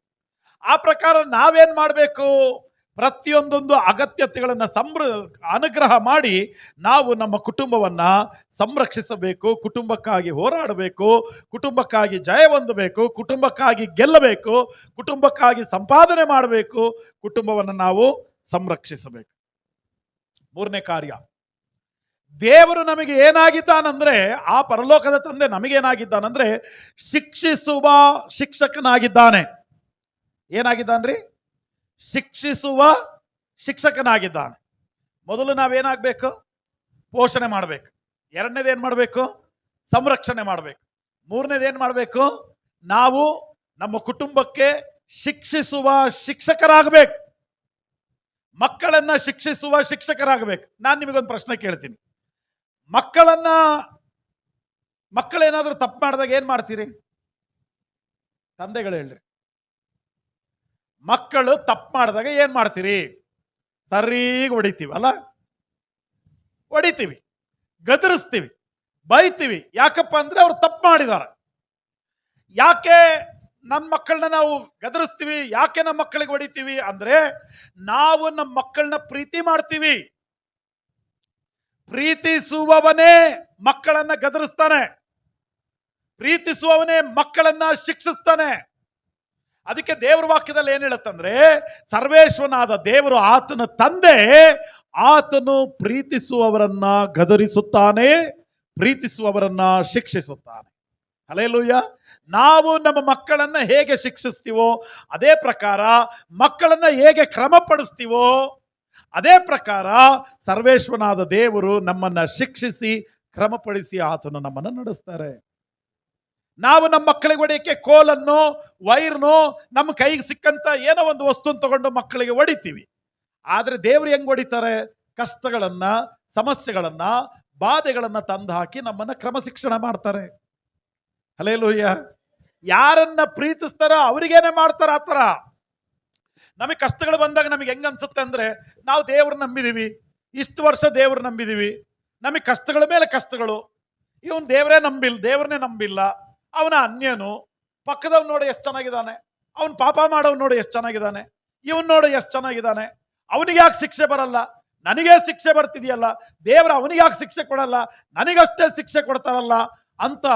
ಆ ಪ್ರಕಾರ ನಾವೇನ್ ಮಾಡಬೇಕು? ಪ್ರತಿಯೊಂದೊಂದು ಅಗತ್ಯತೆಗಳನ್ನು ಅನುಗ್ರಹ ಮಾಡಿ ನಾವು ನಮ್ಮ ಕುಟುಂಬವನ್ನ ಸಂರಕ್ಷಿಸಬೇಕು, ಕುಟುಂಬಕ್ಕಾಗಿ ಹೋರಾಡಬೇಕು, ಕುಟುಂಬಕ್ಕಾಗಿ ಜಯ ಹೊಂದಬೇಕು, ಕುಟುಂಬಕ್ಕಾಗಿ ಗೆಲ್ಲಬೇಕು, ಕುಟುಂಬಕ್ಕಾಗಿ ಸಂಪಾದನೆ ಮಾಡಬೇಕು, ಕುಟುಂಬವನ್ನು ನಾವು ಸಂರಕ್ಷಿಸಬೇಕು. ಮೂರನೇ ಕಾರ್ಯ, ದೇವರು ನಮಗೆ ಏನಾಗಿದ್ದಾನಂದ್ರೆ, ಆ ಪರಲೋಕದ ತಂದೆ ನಮಗೇನಾಗಿದ್ದಾನಂದ್ರೆ ಶಿಕ್ಷಿಸುವ ಶಿಕ್ಷಕನಾಗಿದ್ದಾನೆ. ಏನಾಗಿದ್ದಾನ್ರಿ? ಶಿಕ್ಷಿಸುವ ಶಿಕ್ಷಕನಾಗಿದ್ದಾನೆ. ಮೊದಲು ನಾವೇನಾಗಬೇಕು? ಪೋಷಣೆ ಮಾಡಬೇಕು. ಎರಡನೇದು ಏನು ಮಾಡಬೇಕು? ಸಂರಕ್ಷಣೆ ಮಾಡಬೇಕು. ಮೂರನೇದು ಏನು ಮಾಡಬೇಕು? ನಾವು ನಮ್ಮ ಕುಟುಂಬಕ್ಕೆ ಶಿಕ್ಷಿಸುವ ಶಿಕ್ಷಕರಾಗಬೇಕು. ಮಕ್ಕಳನ್ನ ಶಿಕ್ಷಿಸುವ ಶಿಕ್ಷಕರಾಗಬೇಕು. ನಾನು ನಿಮಗೊಂದು ಪ್ರಶ್ನೆ ಕೇಳ್ತೀನಿ. ಮಕ್ಕಳೇನಾದ್ರೂ ತಪ್ಪು ಮಾಡಿದಾಗ ಏನ್ ಮಾಡ್ತೀರಿ? ತಂದೆಗಳು ಹೇಳ್ರಿ. ಮಕ್ಕಳು ತಪ್ಪು ಮಾಡಿದಾಗ ಏನ್ ಮಾಡ್ತೀರಿ? ಸರಿಯಾಗಿ ಹೊಡಿತೀವಿ ಅಲ್ಲ? ಹೊಡಿತೀವಿ, ಗದರಿಸ್ತೀವಿ, ಬೈತೀವಿ. ಯಾಕಪ್ಪ ಅಂದ್ರೆ ಅವ್ರು ತಪ್ಪು ಮಾಡಿದಾರೆ. ಯಾಕೆ ನನ್ನ ಮಕ್ಕಳನ್ನ ನಾವು ಗದರಿಸ್ತೀವಿ? ಯಾಕೆ ನಮ್ಮ ಮಕ್ಕಳಿಗೆ ಹೊಡಿತೀವಿ ಅಂದ್ರೆ, ನಾವು ನಮ್ಮ ಮಕ್ಕಳನ್ನ ಪ್ರೀತಿ ಮಾಡ್ತೀವಿ. ಪ್ರೀತಿಸುವವನೇ ಮಕ್ಕಳನ್ನ ಗದರಿಸ್ತಾನೆ, ಪ್ರೀತಿಸುವವನೇ ಮಕ್ಕಳನ್ನ ಶಿಕ್ಷಿಸ್ತಾನೆ. ಅದಕ್ಕೆ ದೇವರ ವಾಕ್ಯದಲ್ಲಿ ಏನ್ ಹೇಳುತ್ತಂದ್ರೆ, ಸರ್ವೇಶ್ವರನಾದ ದೇವರು ಆತನ ತಂದೆ, ಆತನು ಪ್ರೀತಿಸುವವರನ್ನ ಗದರಿಸುತ್ತಾನೆ, ಪ್ರೀತಿಸುವವರನ್ನ ಶಿಕ್ಷಿಸುತ್ತಾನೆ. ಹಲ್ಲೆಲೂಯಾ. ನಾವು ನಮ್ಮ ಮಕ್ಕಳನ್ನ ಹೇಗೆ ಶಿಕ್ಷಿಸ್ತೀವೋ ಅದೇ ಪ್ರಕಾರ, ಮಕ್ಕಳನ್ನ ಹೇಗೆ ಕ್ರಮಪಡಿಸ್ತೀವೋ ಅದೇ ಪ್ರಕಾರ ಸರ್ವೇಶ್ವರನಾದ ದೇವರು ನಮ್ಮನ್ನ ಶಿಕ್ಷಿಸಿ ಕ್ರಮಪಡಿಸಿ ಆತನು ನಮ್ಮನ್ನು ನಡೆಸ್ತಾರೆ. ನಾವು ನಮ್ಮ ಮಕ್ಕಳಿಗೆ ಹೊಡೆಯಕ್ಕೆ ಕೋಲನ್ನು, ವೈರ್ನು, ನಮ್ಮ ಕೈಗೆ ಸಿಕ್ಕಂತ ಏನೋ ಒಂದು ವಸ್ತು ತಗೊಂಡು ಮಕ್ಕಳಿಗೆ ಹೊಡಿತೀವಿ. ಆದ್ರೆ ದೇವರು ಹೆಂಗ್ ಹೊಡಿತಾರೆ? ಕಷ್ಟಗಳನ್ನ, ಸಮಸ್ಯೆಗಳನ್ನ, ಬಾಧೆಗಳನ್ನ ತಂದು ಹಾಕಿ ನಮ್ಮನ್ನ ಕ್ರಮಶಿಕ್ಷಣ ಮಾಡ್ತಾರೆ. ಹಲ್ಲೆಲೂಯಾ. ಯಾರನ್ನ ಪ್ರೀತಿಸ್ತಾರೋ ಅವರಿಗೇನೆ ಮಾಡ್ತಾರ ಆ ಥರ. ನಮಗೆ ಕಷ್ಟಗಳು ಬಂದಾಗ ನಮಗೆ ಹೆಂಗ ಅನ್ಸುತ್ತೆ ಅಂದ್ರೆ, ನಾವು ದೇವ್ರ ನಂಬಿದೀವಿ, ಇಷ್ಟು ವರ್ಷ ದೇವ್ರ ನಂಬಿದೀವಿ, ನಮಗೆ ಕಷ್ಟಗಳ ಮೇಲೆ ಕಷ್ಟಗಳು, ಇವನು ದೇವ್ರನ್ನೇ ನಂಬಿಲ್ಲ, ಅವನ ಅನ್ಯನು, ಪಕ್ಕದವ್ ನೋಡಿ ಎಷ್ಟು ಚೆನ್ನಾಗಿದ್ದಾನೆ, ಅವನ್ ಪಾಪ ಮಾಡೋವ್ ನೋಡಿ ಎಷ್ಟು ಚೆನ್ನಾಗಿದ್ದಾನೆ, ಇವನ್ ನೋಡಿ ಎಷ್ಟು ಚೆನ್ನಾಗಿದ್ದಾನೆ, ಅವನಿಗೆ ಯಾಕೆ ಶಿಕ್ಷೆ ಬರಲ್ಲ, ನನಗೇ ಶಿಕ್ಷೆ ಬರ್ತಿದೆಯಲ್ಲ, ದೇವ್ರ ಅವನಿಗೆ ಯಾಕೆ ಶಿಕ್ಷೆ ಕೊಡಲ್ಲ, ನನಗಷ್ಟೇ ಶಿಕ್ಷೆ ಕೊಡ್ತಾರಲ್ಲ ಅಂತ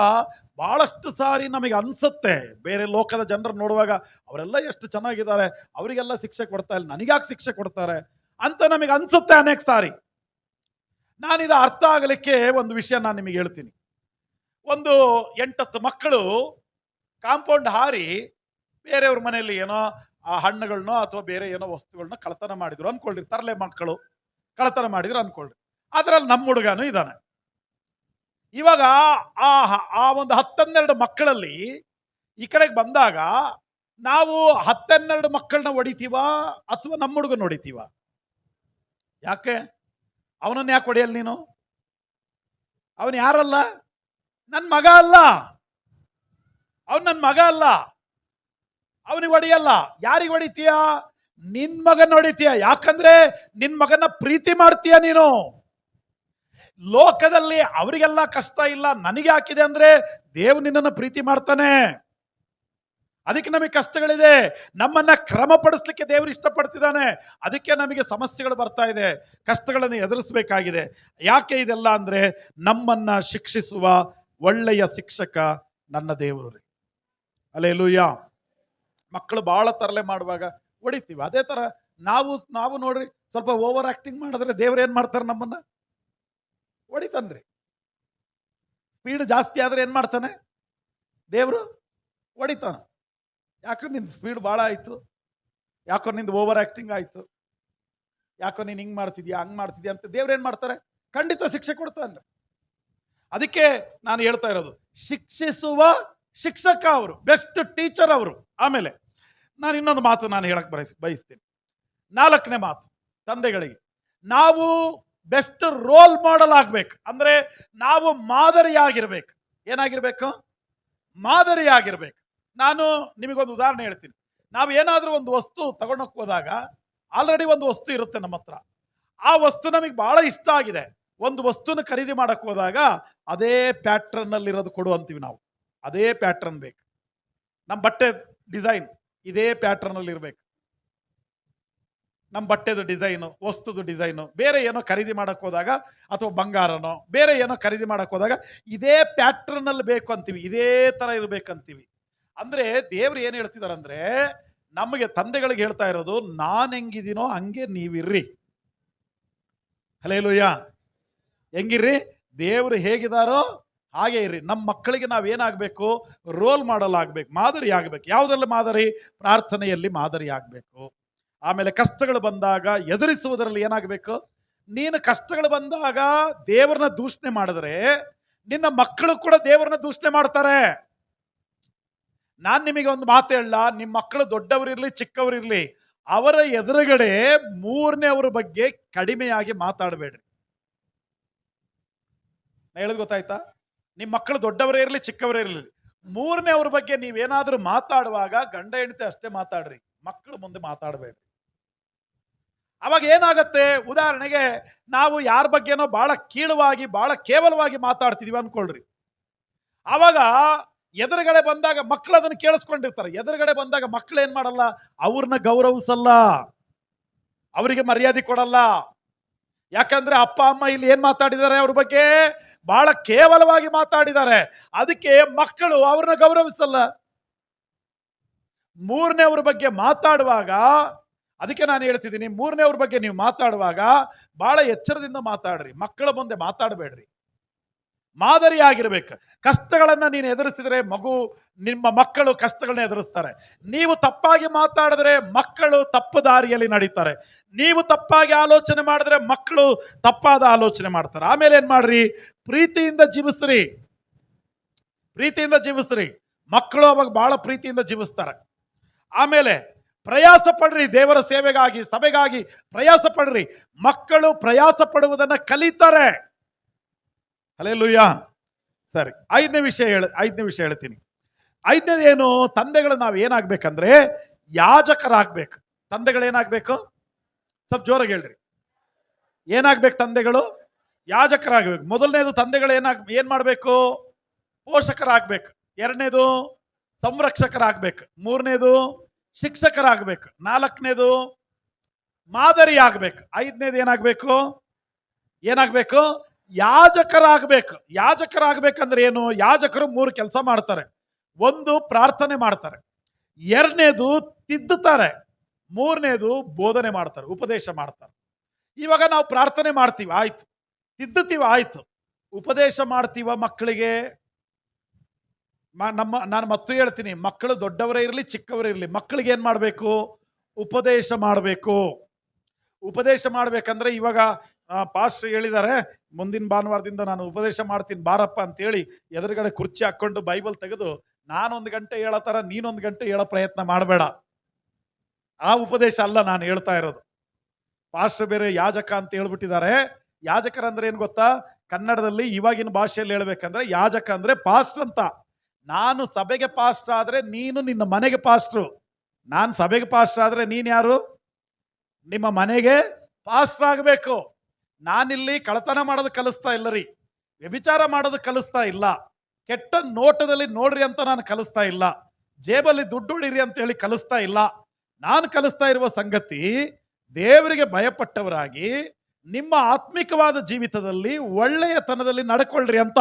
ಬಹಳಷ್ಟು ಸಾರಿ ನಮಗೆ ಅನ್ಸುತ್ತೆ. ಬೇರೆ ಲೋಕದ ಜನರು ನೋಡುವಾಗ ಅವರೆಲ್ಲ ಎಷ್ಟು ಚೆನ್ನಾಗಿದ್ದಾರೆ, ಅವರಿಗೆಲ್ಲ ಶಿಕ್ಷೆ ಕೊಡ್ತಾ ಇಲ್ಲ, ನನಗ್ಯಾಕೆ ಶಿಕ್ಷೆ ಕೊಡ್ತಾರೆ ಅಂತ ನಮಗೆ ಅನ್ಸುತ್ತೆ ಅನೇಕ ಸಾರಿ. ನಾನಿದು ಅರ್ಥ ಆಗಲಿಕ್ಕೆ ಒಂದು ವಿಷಯ ನಾನು ನಿಮಗೆ ಹೇಳ್ತೀನಿ. ಒಂದು 8-10 ಮಕ್ಕಳು ಕಾಂಪೌಂಡ್ ಹಾರಿ ಬೇರೆಯವ್ರ ಮನೆಯಲ್ಲಿ ಏನೋ ಆ ಹಣ್ಣುಗಳನ್ನೋ ಅಥವಾ ಬೇರೆ ಏನೋ ವಸ್ತುಗಳನ್ನ ಕಳತನ ಮಾಡಿದ್ರು ಅನ್ಕೊಳ್ರಿ. ತರಲೆ ಮಕ್ಕಳು ಕಳತನ ಮಾಡಿದ್ರು ಅನ್ಕೊಳ್ರಿ. ಅದರಲ್ಲಿ ನಮ್ಮ ಹುಡುಗನೂ ಇದ್ದಾನೆ. ಇವಾಗ ಆ ಒಂದು 10-12 ಮಕ್ಕಳಲ್ಲಿ ಈ ಕಡೆಗೆ ಬಂದಾಗ ನಾವು 10-12 ಮಕ್ಕಳನ್ನ ಹೊಡಿತೀವ ಅಥವಾ ನಮ್ಮ ಹುಡುಗನ ಹೊಡಿತೀವ? ಯಾಕೆ? ಅವನನ್ನ ಯಾಕೆ ಹೊಡೆಯಲ್ಲ ನೀನು? ಅವನು ಯಾರಲ್ಲ? ನನ್ನ ಮಗ ಅಲ್ಲ, ಅವನು ನನ್ನ ಮಗ ಅಲ್ಲ, ಅವನಿಗೆ ಹೊಡೆಯಲ್ಲ. ಯಾರಿಗೆ ಹೊಡಿತೀಯ? ನಿನ್ ಮಗನ ಹೊಡಿತೀಯ. ಯಾಕಂದ್ರೆ ನಿನ್ ಮಗನ ಪ್ರೀತಿ ಮಾಡ್ತೀಯ ನೀನು. ಲೋಕದಲ್ಲಿ ಅವರಿಗೆಲ್ಲ ಕಷ್ಟ ಇಲ್ಲ, ನನಗೆ ಹಾಕಿದೆ ಅಂದ್ರೆ ದೇವ್ ನಿನ್ನನ್ನು ಪ್ರೀತಿ ಮಾಡ್ತಾನೆ. ಅದಕ್ಕೆ ನಮಗೆ ಕಷ್ಟಗಳಿದೆ, ನಮ್ಮನ್ನ ಕ್ರಮಪಡಿಸ್ಲಿಕ್ಕೆ ದೇವರು ಇಷ್ಟಪಡ್ತಿದ್ದಾನೆ. ಅದಕ್ಕೆ ನಮಗೆ ಸಮಸ್ಯೆಗಳು ಬರ್ತಾ ಇದೆ, ಕಷ್ಟಗಳನ್ನು ಎದುರಿಸಬೇಕಾಗಿದೆ. ಯಾಕೆ ಇದೆಲ್ಲ ಅಂದ್ರೆ, ನಮ್ಮನ್ನ ಶಿಕ್ಷಿಸುವ ಒಳ್ಳೆಯ ಶಿಕ್ಷಕ ನನ್ನ ದೇವರು. ಹಲ್ಲೆಲೂಯಾ. ಮಕ್ಕಳು ಬಹಳ ತರಲೆ ಮಾಡುವಾಗ ಹೊಡಿತೀವಿ. ಅದೇ ತರ ನಾವು ನೋಡ್ರಿ, ಸ್ವಲ್ಪ ಓವರ್ ಆಕ್ಟಿಂಗ್ ಮಾಡಿದ್ರೆ ದೇವ್ರು ಏನ್ ಮಾಡ್ತಾರೆ? ನಮ್ಮನ್ನ ಹೊಡಿತಾನ್ರಿ. ಸ್ಪೀಡ್ ಜಾಸ್ತಿ ಆದ್ರೆ ಏನ್ ಮಾಡ್ತಾನೆ? ದೇವ್ರು ಹೊಡಿತಾನ. ಯಾಕೋ ನಿಂದು ಸ್ಪೀಡ್ ಭಾಳ ಆಯ್ತು, ಯಾಕೋ ನಿಂದು ಓವರ್ ಆಕ್ಟಿಂಗ್ ಆಯ್ತು, ಯಾಕೋ ನೀನು ಹಿಂಗ್ ಮಾಡ್ತಿದ್ಯಾ ಹಂಗ್ ಮಾಡ್ತಿದ್ಯಾ ಅಂತ ದೇವ್ರು ಏನ್ ಮಾಡ್ತಾರೆ? ಖಂಡಿತ ಶಿಕ್ಷೆ ಕೊಡ್ತಾನೆ. ಅದಕ್ಕೆ ನಾನು ಹೇಳ್ತಾ ಇರೋದು, ಶಿಕ್ಷಿಸುವ ಶಿಕ್ಷಕ ಅವರು, ಬೆಸ್ಟ್ ಟೀಚರ್ ಅವರು. ಆಮೇಲೆ ನಾನು ಇನ್ನೊಂದು ಮಾತು ನಾನು ಹೇಳಕ್ ಬಯಸ್ತೀನಿ. 4ನೇ ಮಾತು ತಂದೆಗಳಿಗೆ, ನಾವು ಬೆಸ್ಟ್ ರೋಲ್ ಮಾಡೆಲ್ ಆಗ್ಬೇಕು. ಅಂದ್ರೆ ನಾವು ಮಾದರಿಯಾಗಿರ್ಬೇಕು. ಏನಾಗಿರ್ಬೇಕು? ಮಾದರಿಯಾಗಿರ್ಬೇಕು. ನಾನು ನಿಮಗೊಂದು ಉದಾಹರಣೆ ಹೇಳ್ತೀನಿ. ನಾವು ಏನಾದರೂ ಒಂದು ವಸ್ತು ತಗೊಂಡೋಗಿ ಹೋದಾಗ, ಆಲ್ರೆಡಿ ಒಂದು ವಸ್ತು ಇರುತ್ತೆ ನಮ್ಮ ಹತ್ರ, ಆ ವಸ್ತು ನಮಗೆ ಬಹಳ ಇಷ್ಟ ಆಗಿದೆ, ಒಂದು ವಸ್ತುನ ಖರೀದಿ ಮಾಡಕ್ ಹೋದಾಗ ಅದೇ ಪ್ಯಾಟ್ರನ್ ಅಲ್ಲಿ ಇರೋದು ಕೊಡು ಅಂತೀವಿ ನಾವು. ಅದೇ ಪ್ಯಾಟ್ರನ್ ಬೇಕು. ನಮ್ಮ ಬಟ್ಟೆ ಡಿಸೈನ್ ಇದೇ ಪ್ಯಾಟರ್ನ್ ಅಲ್ಲಿ ಇರ್ಬೇಕು. ನಮ್ಮ ಬಟ್ಟೆದು ಡಿಸೈನು, ವಸ್ತುದು ಡಿಸೈನು, ಬೇರೆ ಏನೋ ಖರೀದಿ ಮಾಡಕ್ ಹೋದಾಗ ಅಥವಾ ಬಂಗಾರನೋ ಬೇರೆ ಏನೋ ಖರೀದಿ ಮಾಡಕ್ ಹೋದಾಗ ಇದೇ ಪ್ಯಾಟರ್ನ್ ಅಲ್ಲಿ ಬೇಕು ಅಂತೀವಿ, ಇದೇ ತರ ಇರ್ಬೇಕಂತೀವಿ. ಅಂದ್ರೆ ದೇವ್ರು ಏನ್ ಹೇಳ್ತಿದಾರೆ ಅಂದ್ರೆ, ನಮಗೆ ತಂದೆಗಳಿಗೆ ಹೇಳ್ತಾ ಇರೋದು, ನಾನ್ ಹೆಂಗಿದ್ದೀನೋ ಹಂಗೆ ನೀವಿರ್ರಿ. ಹಲ್ಲೆಲೂಯಾ. ಹೆಂಗಿರ್ರಿ? ದೇವ್ರು ಹೇಗಿದಾರೋ ಹಾಗೆ ಇರ್ರಿ. ನಮ್ಮ ಮಕ್ಕಳಿಗೆ ನಾವೇನಾಗಬೇಕು? ರೋಲ್ ಮಾಡಲ್ ಆಗ್ಬೇಕು, ಮಾದರಿ ಆಗ್ಬೇಕು. ಯಾವುದ್ರಲ್ಲಿ ಮಾದರಿ? ಪ್ರಾರ್ಥನೆಯಲ್ಲಿ ಮಾದರಿ ಆಗ್ಬೇಕು. ಆಮೇಲೆ ಕಷ್ಟಗಳು ಬಂದಾಗ ಎದುರಿಸುವುದರಲ್ಲಿ ಏನಾಗಬೇಕು? ನೀನು ಕಷ್ಟಗಳು ಬಂದಾಗ ದೇವರನ್ನ ದೂಷಣೆ ಮಾಡಿದ್ರೆ ನಿನ್ನ ಮಕ್ಕಳು ಕೂಡ ದೇವರನ್ನ ದೂಷಣೆ ಮಾಡ್ತಾರೆ. ನಾನ್ ನಿಮಗೆ ಒಂದು ಮಾತು ಹೇಳ, ನಿಮ್ಮ ಮಕ್ಕಳು ದೊಡ್ಡವರಿರ್ಲಿ ಚಿಕ್ಕವರಿರ್ಲಿ, ಅವರ ಎದುರುಗಡೆ ಮೂರನೇ ಅವರ ಬಗ್ಗೆ ಕಡಿಮೆಯಾಗಿ ಮಾತಾಡಬೇಡ್ರಿ. ನಾ ಹೇಳೋದು ಗೊತ್ತಾಯ್ತಾ? ನಿಮ್ಮ ಮಕ್ಕಳು ದೊಡ್ಡವರೇ ಇರಲಿ ಚಿಕ್ಕವರೇ ಇರಲಿ, ಮೂರನೇ ಅವ್ರ ಬಗ್ಗೆ ನೀವೇನಾದ್ರೂ ಮಾತಾಡುವಾಗ ಗಂಡ ಹೆಂಡತಿ ಅಷ್ಟೇ ಮಾತಾಡ್ರಿ, ಮಕ್ಕಳು ಮುಂದೆ ಮಾತಾಡಬೇಡ್ರಿ. ಅವಾಗ ಏನಾಗತ್ತೆ? ಉದಾಹರಣೆಗೆ ನಾವು ಯಾರ ಬಗ್ಗೆನೋ ಬಹಳ ಕೀಳುವಾಗಿ ಬಹಳ ಕೇವಲವಾಗಿ ಮಾತಾಡ್ತಿದೀವಿ ಅನ್ಕೊಳ್ರಿ. ಅವಾಗ ಎದುರುಗಡೆ ಬಂದಾಗ ಮಕ್ಕಳು ಅದನ್ನು ಕೇಳಿಸ್ಕೊಂಡಿರ್ತಾರೆ. ಎದುರುಗಡೆ ಬಂದಾಗ ಮಕ್ಕಳು ಏನ್ ಮಾಡಲ್ಲ? ಅವ್ರನ್ನ ಗೌರವಿಸಲ್ಲ, ಅವರಿಗೆ ಮರ್ಯಾದೆ ಕೊಡಲ್ಲ. ಯಾಕಂದ್ರೆ ಅಪ್ಪ ಅಮ್ಮ ಇಲ್ಲಿ ಏನ್ ಮಾತಾಡಿದ್ದಾರೆ? ಅವ್ರ ಬಗ್ಗೆ ಬಹಳ ಕೇವಲವಾಗಿ ಮಾತಾಡಿದ್ದಾರೆ. ಅದಕ್ಕೆ ಮಕ್ಕಳು ಅವ್ರನ್ನ ಗೌರವಿಸಲ್ಲ. ಮೂರನೇ ಅವ್ರ ಬಗ್ಗೆ ಮಾತಾಡುವಾಗ, ಅದಕ್ಕೆ ನಾನು ಹೇಳ್ತಿದ್ದೀನಿ, ಮೂರನೇ ಅವ್ರ ಬಗ್ಗೆ ನೀವು ಮಾತಾಡುವಾಗ ಬಹಳ ಎಚ್ಚರದಿಂದ ಮಾತಾಡ್ರಿ, ಮಕ್ಕಳ ಮುಂದೆ ಮಾತಾಡಬೇಡ್ರಿ, ಮಾದರಿಯಾಗಿರ್ಬೇಕು. ಕಷ್ಟಗಳನ್ನ ನೀನು ಎದುರಿಸಿದ್ರೆ ನಿಮ್ಮ ಮಕ್ಕಳು ಕಷ್ಟಗಳನ್ನ ಎದುರಿಸ್ತಾರೆ. ನೀವು ತಪ್ಪಾಗಿ ಮಾತಾಡಿದ್ರೆ ಮಕ್ಕಳು ತಪ್ಪು ದಾರಿಯಲ್ಲಿ ನಡೀತಾರೆ. ನೀವು ತಪ್ಪಾಗಿ ಆಲೋಚನೆ ಮಾಡಿದ್ರೆ ಮಕ್ಕಳು ತಪ್ಪಾದ ಆಲೋಚನೆ ಮಾಡ್ತಾರೆ. ಆಮೇಲೆ ಏನ್ ಮಾಡ್ರಿ? ಪ್ರೀತಿಯಿಂದ ಜೀವಿಸ್ರಿ, ಪ್ರೀತಿಯಿಂದ ಜೀವಿಸ್ರಿ. ಮಕ್ಕಳು ಅವಾಗ ಬಹಳ ಪ್ರೀತಿಯಿಂದ ಜೀವಿಸ್ತಾರೆ. ಆಮೇಲೆ ಪ್ರಯಾಸ ಪಡ್ರಿ, ದೇವರ ಸೇವೆಗಾಗಿ ಸಭೆಗಾಗಿ ಪ್ರಯಾಸ ಪಡ್ರಿ. ಮಕ್ಕಳು ಪ್ರಯಾಸ ಪಡುವುದನ್ನ ಕಲಿತಾರೆ. ಹಲ್ಲೆಲೂಯಾ. ಸರಿ, ಐದನೇ ವಿಷಯ ಹೇಳ್ತೀನಿ. ಐದನೇದು ಏನು? ತಂದೆಗಳು ನಾವು ಏನಾಗ್ಬೇಕಂದ್ರೆ ಯಾಜಕರಾಗ್ಬೇಕು. ತಂದೆಗಳೇನಾಗ್ಬೇಕು? ಸ್ವಲ್ಪ ಜೋರಾಗಿ ಹೇಳ್ರಿ. ಏನಾಗ್ಬೇಕು? ತಂದೆಗಳು ಯಾಜಕರಾಗ್ಬೇಕು. ಮೊದಲನೇದು, ತಂದೆಗಳು ಏನ್ ಮಾಡ್ಬೇಕು? ಪೋಷಕರಾಗ್ಬೇಕು. ಎರಡನೇದು ಸಂರಕ್ಷಕರಾಗ್ಬೇಕು. ಮೂರನೇದು ಶಿಕ್ಷಕರಾಗ್ಬೇಕು. ನಾಲ್ಕನೇದು ಮಾದರಿ ಆಗ್ಬೇಕು. ಐದನೇದು ಏನಾಗ್ಬೇಕು? ಯಾಜಕರಾಗಬೇಕು. ಯಾಜಕರಾಗಬೇಕಂದ್ರೆ ಏನು? ಯಾಜಕರು 3 ಕೆಲಸ ಮಾಡ್ತಾರೆ. ಒಂದು, ಪ್ರಾರ್ಥನೆ ಮಾಡ್ತಾರೆ. ಎರಡನೇದು ತಿದ್ದುತ್ತಾರೆ. ಮೂರನೇದು ಬೋಧನೆ ಮಾಡ್ತಾರೆ, ಉಪದೇಶ ಮಾಡ್ತಾರೆ. ಇವಾಗ ನಾವು ಪ್ರಾರ್ಥನೆ ಮಾಡ್ತೀವಿ, ಆಯ್ತು. ತಿದ್ದುತ್ತೀವಿ, ಆಯ್ತು. ಉಪದೇಶ ಮಾಡ್ತೀವ ಮಕ್ಕಳಿಗೆ? ನಾನು ಮತ್ತೆ ಹೇಳ್ತೀನಿ, ಮಕ್ಕಳು ದೊಡ್ಡವರೇ ಇರಲಿ ಚಿಕ್ಕವರೇ ಇರಲಿ, ಮಕ್ಕಳಿಗೆ ಏನ್ ಮಾಡಬೇಕು? ಉಪದೇಶ ಮಾಡಬೇಕು. ಉಪದೇಶ ಮಾಡ್ಬೇಕಂದ್ರೆ ಇವಾಗ ಪಾಸ್ಟರ್ ಹೇಳಿದ್ದಾರೆ, ಮುಂದಿನ ಭಾನುವಾರದಿಂದ ನಾನು ಉಪದೇಶ ಮಾಡ್ತೀನಿ ಬಾರಪ್ಪ ಅಂತೇಳಿ ಎದುರುಗಡೆ ಕುರ್ಚಿ ಹಾಕೊಂಡು ಬೈಬಲ್ ತೆಗೆದು ನಾನೊಂದು ಗಂಟೆ ಹೇಳೋ ತರ ನೀನೊಂದು ಗಂಟೆ ಹೇಳೋ ಪ್ರಯತ್ನ ಮಾಡಬೇಡ. ಆ ಉಪದೇಶ ಅಲ್ಲ ನಾನು ಹೇಳ್ತಾ ಇರೋದು. ಪಾಸ್ಟರ್ ಬೇರೆ, ಯಾಜಕ ಅಂತ ಹೇಳ್ಬಿಟ್ಟಿದ್ದಾರೆ. ಯಾಜಕರಂದ್ರೆ ಏನ್ ಗೊತ್ತಾ? ಕನ್ನಡದಲ್ಲಿ ಇವಾಗಿನ ಭಾಷೆಯಲ್ಲಿ ಹೇಳ್ಬೇಕಂದ್ರೆ ಯಾಜಕ ಅಂದ್ರೆ ಪಾಸ್ಟರ್ ಅಂತ. ನಾನು ಸಭೆಗೆ ಪಾಸ್ಟರ್ ಆದ್ರೆ ನೀನು ನಿನ್ನ ಮನೆಗೆ ಪಾಸ್ಟ್ರು. ನಾನು ಸಭೆಗೆ ಪಾಸ್ಟರ್ ಆದ್ರೆ ನೀನ್ ಯಾರು? ನಿಮ್ಮ ಮನೆಗೆ ಪಾಸ್ಟರ್ ಆಗಬೇಕು. ನಾನಿಲ್ಲಿ ಕಳತನ ಮಾಡೋದು ಕಲಿಸ್ತಾ ಇಲ್ಲ ರೀ, ವ್ಯಭಿಚಾರ ಮಾಡೋದು ಕಲಿಸ್ತಾ ಇಲ್ಲ, ಕೆಟ್ಟ ನೋಟದಲ್ಲಿ ನೋಡ್ರಿ ಅಂತ ನಾನು ಕಲಿಸ್ತಾ ಇಲ್ಲ, ಜೇಬಲ್ಲಿ ದುಡ್ಡು ಹೊಡಿರಿ ಅಂತ ಹೇಳಿ ಕಲಿಸ್ತಾ ಇಲ್ಲ. ನಾನು ಕಲಿಸ್ತಾ ಇರುವ ಸಂಗತಿ, ದೇವರಿಗೆ ಭಯಪಟ್ಟವರಾಗಿ ನಿಮ್ಮ ಆತ್ಮಿಕವಾದ ಜೀವಿತದಲ್ಲಿ ಒಳ್ಳೆಯತನದಲ್ಲಿ ನಡ್ಕೊಳ್ರಿ ಅಂತ.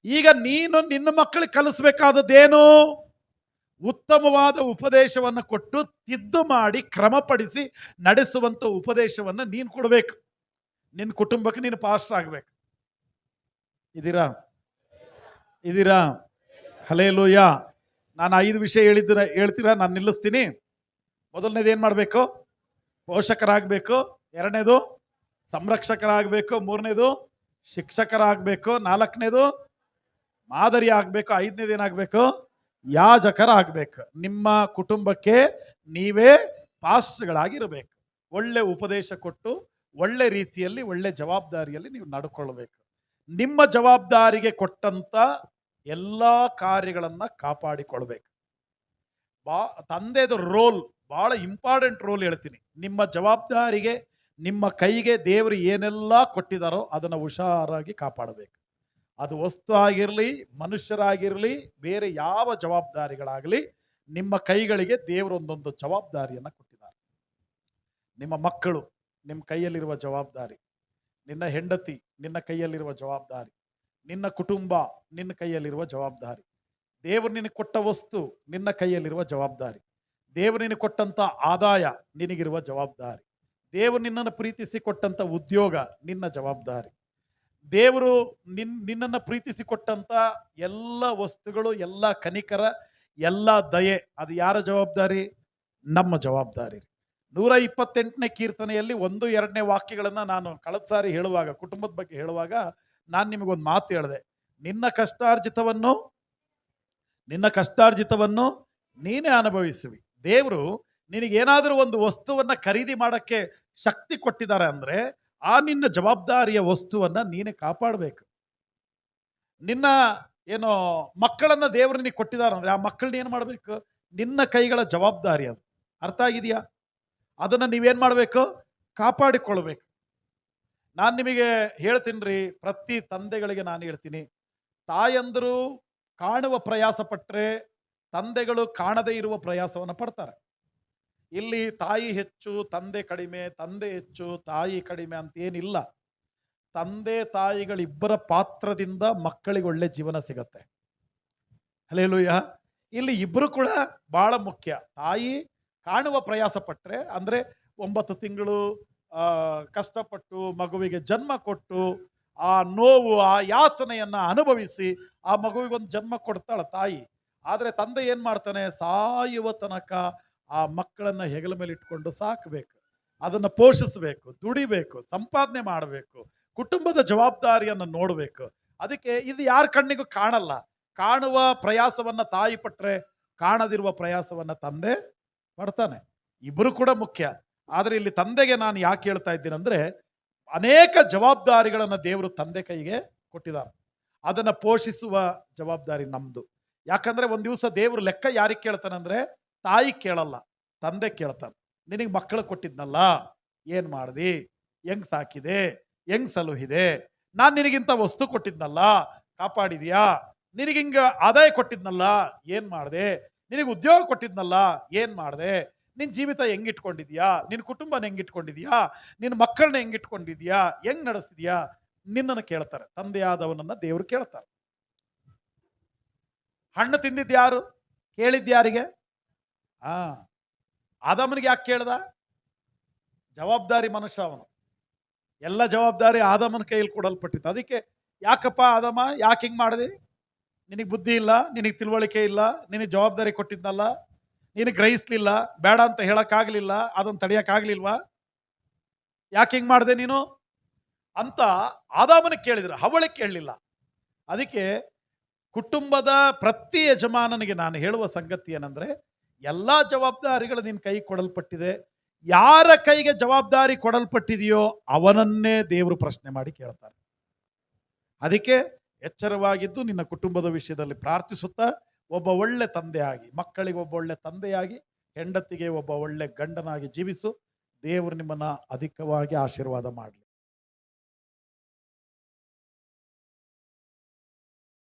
ಈಗ ನೀನು ನಿನ್ನ ಮಕ್ಕಳಿಗೆ ಕಲಿಸ್ಬೇಕಾದದ್ದೇನು? ಉತ್ತಮವಾದ ಉಪದೇಶವನ್ನು ಕೊಟ್ಟು ತಿದ್ದು ಮಾಡಿ ಕ್ರಮಪಡಿಸಿ ನಡೆಸುವಂತ ಉಪದೇಶವನ್ನು ನೀನು ಕೊಡಬೇಕು. ನಿನ್ನ ಕುಟುಂಬಕ್ಕೆ ನೀನು ಪಾಸ್ಟರ್ ಆಗ್ಬೇಕು. ಇದೀರಾ? ಹಲ್ಲೆಲೂಯಾ. ನಾನು 5 ವಿಷಯ ಹೇಳ್ತೀರಾ? ನಾನು ನಿಲ್ಲಿಸ್ತೀನಿ. ಮೊದಲನೇದು ಏನ್ ಮಾಡಬೇಕು? ಪೋಷಕರಾಗಬೇಕು. ಎರಡನೇದು ಸಂರಕ್ಷಕರಾಗಬೇಕು. ಮೂರನೇದು ಶಿಕ್ಷಕರಾಗಬೇಕು. ನಾಲ್ಕನೇದು ಮಾದರಿ ಆಗ್ಬೇಕು. ಐದನೇದು ಏನಾಗಬೇಕು? ಯಾಜಕರಾಗಬೇಕು. ನಿಮ್ಮ ಕುಟುಂಬಕ್ಕೆ ನೀವೇ ಪಾಸ್ಟರ್ಗಳಾಗಿರಬೇಕು. ಒಳ್ಳೆ ಉಪದೇಶ ಕೊಟ್ಟು ಒಳ್ಳೆ ರೀತಿಯಲ್ಲಿ ಒಳ್ಳೆ ಜವಾಬ್ದಾರಿಯಲ್ಲಿ ನೀವು ನಡ್ಕೊಳ್ಬೇಕು. ನಿಮ್ಮ ಜವಾಬ್ದಾರಿಗೆ ಕೊಟ್ಟಂತ ಎಲ್ಲ ಕಾರ್ಯಗಳನ್ನ ಕಾಪಾಡಿಕೊಳ್ಬೇಕು. ತಂದೆದು ರೋಲ್ ಬಹಳ ಇಂಪಾರ್ಟೆಂಟ್ ರೋಲ್ ಹೇಳ್ತೀನಿ. ನಿಮ್ಮ ಜವಾಬ್ದಾರಿಗೆ, ನಿಮ್ಮ ಕೈಗೆ ದೇವರು ಏನೆಲ್ಲ ಕೊಟ್ಟಿದಾರೋ ಅದನ್ನು ಹುಷಾರಾಗಿ ಕಾಪಾಡಬೇಕು. ಅದು ವಸ್ತು ಆಗಿರಲಿ, ಮನುಷ್ಯರಾಗಿರಲಿ, ಬೇರೆ ಯಾವ ಜವಾಬ್ದಾರಿಗಳಾಗಲಿ, ನಿಮ್ಮ ಕೈಗಳಿಗೆ ದೇವರು ಒಂದೊಂದು ಜವಾಬ್ದಾರಿಯನ್ನು ಕೊಟ್ಟಿದ್ದಾರೆ. ನಿಮ್ಮ ಮಕ್ಕಳು ನಿಮ್ಮ ಕೈಯಲ್ಲಿರುವ ಜವಾಬ್ದಾರಿ, ನಿನ್ನ ಹೆಂಡತಿ ನಿನ್ನ ಕೈಯಲ್ಲಿರುವ ಜವಾಬ್ದಾರಿ, ನಿನ್ನ ಕುಟುಂಬ ನಿನ್ನ ಕೈಯಲ್ಲಿರುವ ಜವಾಬ್ದಾರಿ, ದೇವರು ನಿನಗೆ ಕೊಟ್ಟ ವಸ್ತು ನಿನ್ನ ಕೈಯಲ್ಲಿರುವ ಜವಾಬ್ದಾರಿ, ದೇವರು ನಿನಗೆ ಕೊಟ್ಟಂತ ಆದಾಯ ನಿನಗಿರುವ ಜವಾಬ್ದಾರಿ, ದೇವರು ನಿನ್ನನ್ನು ಪ್ರೀತಿಸಿ ಕೊಟ್ಟಂತ ಉದ್ಯೋಗ ನಿನ್ನ ಜವಾಬ್ದಾರಿ, ದೇವರು ನಿನ್ನನ್ನು ಪ್ರೀತಿಸಿ ಕೊಟ್ಟಂತ ಎಲ್ಲ ವಸ್ತುಗಳು, ಎಲ್ಲ ಕನಿಕರ, ಎಲ್ಲ ದಯೆ, ಅದು ಯಾರ ಜವಾಬ್ದಾರಿ? ನಮ್ಮ ಜವಾಬ್ದಾರಿ. 128ನೇ ಕೀರ್ತನೆಯಲ್ಲಿ 1-2 ವಾಕ್ಯಗಳನ್ನ ನಾನು ಕಳೆದ ಸಾರಿ ಹೇಳುವಾಗ, ಕುಟುಂಬದ ಬಗ್ಗೆ ಹೇಳುವಾಗ ನಾನು ನಿಮಗೊಂದು ಮಾತು ಹೇಳಿದೆ. ನಿನ್ನ ಕಷ್ಟಾರ್ಜಿತವನ್ನು ನೀನೇ ಅನುಭವಿಸುವಿ. ದೇವರು ನಿನಗೇನಾದರೂ ಒಂದು ವಸ್ತುವನ್ನ ಖರೀದಿ ಮಾಡಕ್ಕೆ ಶಕ್ತಿ ಕೊಟ್ಟಿದ್ದಾರೆ ಅಂದ್ರೆ ಆ ನಿನ್ನ ಜವಾಬ್ದಾರಿಯ ವಸ್ತುವನ್ನ ನೀನೇ ಕಾಪಾಡಬೇಕು. ನಿನ್ನ ಏನೋ ಮಕ್ಕಳನ್ನ ದೇವರು ನಿನಗೆ ಕೊಟ್ಟಿದ್ದಾರೆ ಅಂದ್ರೆ ಆ ಮಕ್ಕಳನ್ನ ಏನು ಮಾಡಬೇಕು? ನಿನ್ನ ಕೈಗಳ ಜವಾಬ್ದಾರಿ ಅದು. ಅರ್ಥ ಆಗಿದೆಯಾ? ಅದನ್ನ ನೀವೇನ್ ಮಾಡಬೇಕು? ಕಾಪಾಡಿಕೊಳ್ಬೇಕು. ನಾನು ನಿಮಗೆ ಹೇಳ್ತೀನಿ ರೀ, ಪ್ರತಿ ತಂದೆಗಳಿಗೆ ನಾನು ಹೇಳ್ತೀನಿ, ತಾಯಂದರು ಕಾಣುವ ಪ್ರಯಾಸ ಪಟ್ಟರೆ ತಂದೆಗಳು ಕಾಣದೇ ಇರುವ ಪ್ರಯಾಸವನ್ನು ಪಡ್ತಾರೆ. ಇಲ್ಲಿ ತಾಯಿ ಹೆಚ್ಚು ತಂದೆ ಕಡಿಮೆ, ತಂದೆ ಹೆಚ್ಚು ತಾಯಿ ಕಡಿಮೆ ಅಂತ ಏನಿಲ್ಲ. ತಂದೆ ತಾಯಿಗಳಿಬ್ಬರ ಪಾತ್ರದಿಂದ ಮಕ್ಕಳಿಗೆ ಒಳ್ಳೆ ಜೀವನ ಸಿಗತ್ತೆ. ಹಲ್ಲೆಲೂಯಾ. ಇಲ್ಲಿ ಇಬ್ಬರು ಕೂಡ ಬಹಳ ಮುಖ್ಯ. ತಾಯಿ ಕಾಣುವ ಪ್ರಯಾಸ ಪಟ್ಟರೆ ಅಂದ್ರೆ 9 ತಿಂಗಳು ಕಷ್ಟಪಟ್ಟು ಮಗುವಿಗೆ ಜನ್ಮ ಕೊಟ್ಟು ಆ ನೋವು, ಆ ಯಾತನೆಯನ್ನ ಅನುಭವಿಸಿ ಆ ಮಗುವಿಗೊಂದು ಜನ್ಮ ಕೊಡ್ತಾಳ ತಾಯಿ. ಆದ್ರೆ ತಂದೆ ಏನ್ ಮಾಡ್ತಾನೆ? ಸಾಯುವ ತನಕ ಆ ಮಕ್ಕಳನ್ನ ಹೆಗಲ ಮೇಲೆ ಇಟ್ಕೊಂಡು ಸಾಕಬೇಕು, ಅದನ್ನ ಪೋಷಿಸಬೇಕು, ದುಡಿಬೇಕು, ಸಂಪಾದನೆ ಮಾಡಬೇಕು, ಕುಟುಂಬದ ಜವಾಬ್ದಾರಿಯನ್ನು ನೋಡಬೇಕು. ಅದಕ್ಕೆ ಇದು ಯಾರ ಕಣ್ಣಿಗೂ ಕಾಣಲ್ಲ. ಕಾಣುವ ಪ್ರಯಾಸವನ್ನ ತಾಯಿ ಪಟ್ರೆ ಕಾಣದಿರುವ ಪ್ರಯಾಸವನ್ನ ತಂದೆ ಪಡ್ತಾನೆ. ಇಬ್ಬರು ಕೂಡ ಮುಖ್ಯ. ಆದ್ರೆ ಇಲ್ಲಿ ತಂದೆಗೆ ನಾನು ಯಾಕೆ ಹೇಳ್ತಾ ಇದ್ದೀನಿ ಅಂದ್ರೆ, ಅನೇಕ ಜವಾಬ್ದಾರಿಗಳನ್ನು ದೇವರು ತಂದೆ ಕೈಗೆ ಕೊಟ್ಟಿದ್ದಾರೆ. ಅದನ್ನ ಪೋಷಿಸುವ ಜವಾಬ್ದಾರಿ ನಮ್ದು. ಯಾಕಂದ್ರೆ ಒಂದ್ ದಿವಸ ದೇವರು ಲೆಕ್ಕ ಯಾರಿಗೆ ಕೇಳ್ತಾನೆ ಅಂದ್ರೆ ತಾಯಿ ಕೇಳಲ್ಲ, ತಂದೆ ಕೇಳ್ತಾನೆ. ನಿನಗೆ ಮಕ್ಕಳು ಕೊಟ್ಟಿದ್ನಲ್ಲ, ಏನ್ ಮಾಡ್ದಿ, ಹೆಂಗ್ ಸಾಕಿದೆ, ಹೆಂಗ್ ಸಲುಹಿದೆ, ನಾನ್ ನಿನಗಿಂತ ವಸ್ತು ಕೊಟ್ಟಿದ್ನಲ್ಲ ಕಾಪಾಡಿದ್ಯಾ, ನಿನಗಿಂಗ ಆದಾಯ ಕೊಟ್ಟಿದ್ನಲ್ಲ ಏನ್ ಮಾಡ್ದೆ, ನಿನಗೆ ಉದ್ಯೋಗ ಕೊಟ್ಟಿದ್ನಲ್ಲ ಏನ್ ಮಾಡ್ದೆ, ನಿನ್ ಜೀವಿತ ಹೆಂಗಿಟ್ಕೊಂಡಿದ್ಯಾ, ನಿನ್ನ ಕುಟುಂಬನ ಹೆಂಗಿಟ್ಕೊಂಡಿದ್ಯಾ, ನಿನ್ನ ಮಕ್ಕಳನ್ನ ಹೆಂಗಿಟ್ಕೊಂಡಿದ್ಯಾ, ಹೆಂಗ್ ನಡೆಸಿದ್ಯಾ, ನಿನ್ನನ್ನು ಕೇಳ್ತಾರೆ. ತಂದೆಯಾದವನನ್ನ ದೇವರು ಕೇಳ್ತಾರೆ. ಹಣ್ಣು ತಿಂದಿದ್ಯಾರು? ಕೇಳಿದ್ಯಾರಿಗೆ? ಆದಾಮನಿಗೆ ಯಾಕೆ ಕೇಳ್ದ? ಜವಾಬ್ದಾರಿ ಮನುಷ್ಯ ಅವನು. ಎಲ್ಲ ಜವಾಬ್ದಾರಿ ಆದಾಮನ ಕೈಯಲ್ಲಿ ಕೊಡಲ್ಪಟ್ಟಿತ್ತು. ಅದಕ್ಕೆ ಯಾಕಪ್ಪ ಆದಾಮ ಯಾಕೆ ಹಿಂಗ್ ಮಾಡಿದೆ? ನಿನಗೆ ಬುದ್ಧಿ ಇಲ್ಲ, ನಿನಗೆ ತಿಳುವಳಿಕೆ ಇಲ್ಲ, ನಿನಗೆ ಜವಾಬ್ದಾರಿ ಕೊಟ್ಟಿದ್ನಲ್ಲ, ನೀನು ಗ್ರಹಿಸ್ಲಿಲ್ಲ, ಬೇಡ ಅಂತ ಹೇಳಕ್ಕಾಗ್ಲಿಲ್ಲ, ಅದನ್ನು ತಡೆಯಕ್ಕಾಗ್ಲಿಲ್ವಾ, ಯಾಕೆ ಹಿಂಗ್ ಮಾಡಿದೆ ನೀನು ಅಂತ ಆದಾಮನಿಗೆ ಕೇಳಿದ್ರು, ಹವಳಿಗೆ ಕೇಳಲಿಲ್ಲ. ಅದಕ್ಕೆ ಕುಟುಂಬದ ಪ್ರತಿ ಯಜಮಾನನಿಗೆ ನಾನು ಹೇಳುವ ಸಂಗತಿ ಏನಂದ್ರೆ, ಎಲ್ಲಾ ಜವಾಬ್ದಾರಿಗಳು ನಿನ್ನ ಕೈ ಕೊಡಲ್ಪಟ್ಟಿದೆ. ಯಾರ ಕೈಗೆ ಜವಾಬ್ದಾರಿ ಕೊಡಲ್ಪಟ್ಟಿದೆಯೋ ಅವನನ್ನೇ ದೇವರು ಪ್ರಶ್ನೆ ಮಾಡಿ ಕೇಳ್ತಾರೆ. ಅದಕ್ಕೆ ಎಚ್ಚರವಾಗಿದ್ದು ನಿನ್ನ ಕುಟುಂಬದ ವಿಷಯದಲ್ಲಿ ಪ್ರಾರ್ಥಿಸುತ್ತಾ ಒಬ್ಬ ಒಳ್ಳೆ ತಂದೆಯಾಗಿ, ಮಕ್ಕಳಿಗೆ ಒಬ್ಬ ಒಳ್ಳೆ ತಂದೆಯಾಗಿ, ಹೆಂಡತಿಗೆ ಒಬ್ಬ ಒಳ್ಳೆ ಗಂಡನಾಗಿ ಜೀವಿಸು. ದೇವರು ನಿಮ್ಮನ್ನ ಅಧಿಕವಾಗಿ ಆಶೀರ್ವಾದ ಮಾಡಲಿ.